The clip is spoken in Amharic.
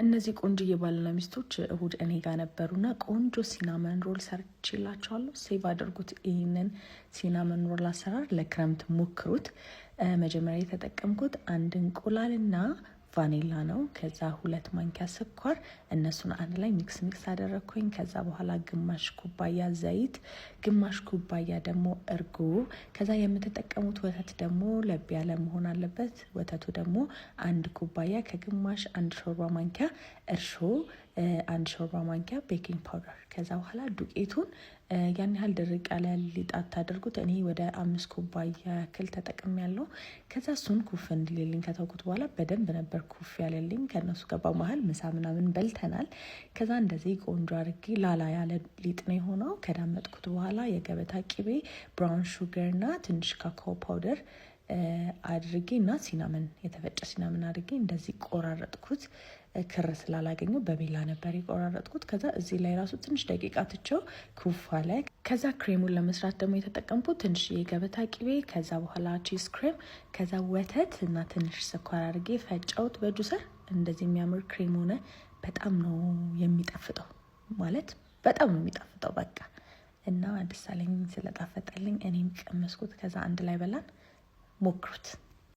እነዚህ ቆንጆ የባልና ሚስቶች እሁድ እኔ ጋር ነበሩና ቆንጆ ሲናመን ሮል ሰርቼላቸዋለሁ። ሴቭ አድርጉት። ይህንን ሲናመን ሮል አሰራር ለክረምት ሞክሩት። መጀመሪያ የተጠቀምኩት አንድ እንቁላልና ቫኒላ ነው። ከዛ 2 ማንኪያ ስኳር፣ እነሱን አንድ ላይ ሚክስ አደረኩኝ። ከዛ በኋላ ግማሽ ኩባያ ዘይት፣ ግማሽ ኩባያ ደግሞ እርጎ። ከዛ የምትጠቀሙት ወተት ደግሞ ለብ ያለ መሆን አለበት። ወተቱ ደግሞ 1 ኩባያ ከግማሽ 1 ሾርባ ማንኪያ እርሾ፣ 1 ሾርባ ማንኪያ ቤኪንግ ፓውደር። ከዛ በኋላ ዱቄቱን ያን ያህል ድርቅ ያለ ሊጣት ታደርጉት። እኔ ወደ 5 ኩባያ ያክል ተጠቅሜያለሁ። ከዛ እሱን ኩፍ እንዲልልኝ ከተውኩት በኋላ በደንብ ነበር ኩፍ ያለልኝ። ከነሱ ጋር በመሀል ምሳ ምናምን በልተናል። ከዛ እንደዚህ ቆንጆ አድርጌ ላላ ያለ ሊጥ ነው የሆነው። ከዳመጥኩት በኋላ የገበታ ቅቤ፣ ብራውን ሹገር እና ትንሽ ካካኦ ፓውደር አድርጌ እና ሲናመን፣ የተፈጨ ሲናመን አድርጌ እንደዚህ ቆራረጥኩት። ክር ስላላገኘው በቢላ ነበር የቆራረጥኩት። ከዛ እዚህ ላይ ራሱ ትንሽ ደቂቃ ትቸው ኩፍ አለ። ከዛ ክሬሙን ለመስራት ደግሞ የተጠቀምኩት ትንሽ የገበታ ቅቤ፣ ከዛ በኋላ ቺዝ ክሬም፣ ከዛ ወተት እና ትንሽ ስኳር አድርጌ ፈጨውት በጁሰር። እንደዚህ የሚያምር ክሬም ሆነ። በጣም ነው የሚጣፍጠው፣ ማለት በጣም ነው የሚጣፍጠው በቃ። እና ደስ አለኝ ስለጣፈጠልኝ። እኔም ቀመስኩት። ከዛ አንድ ላይ በላን። ሞክሩት።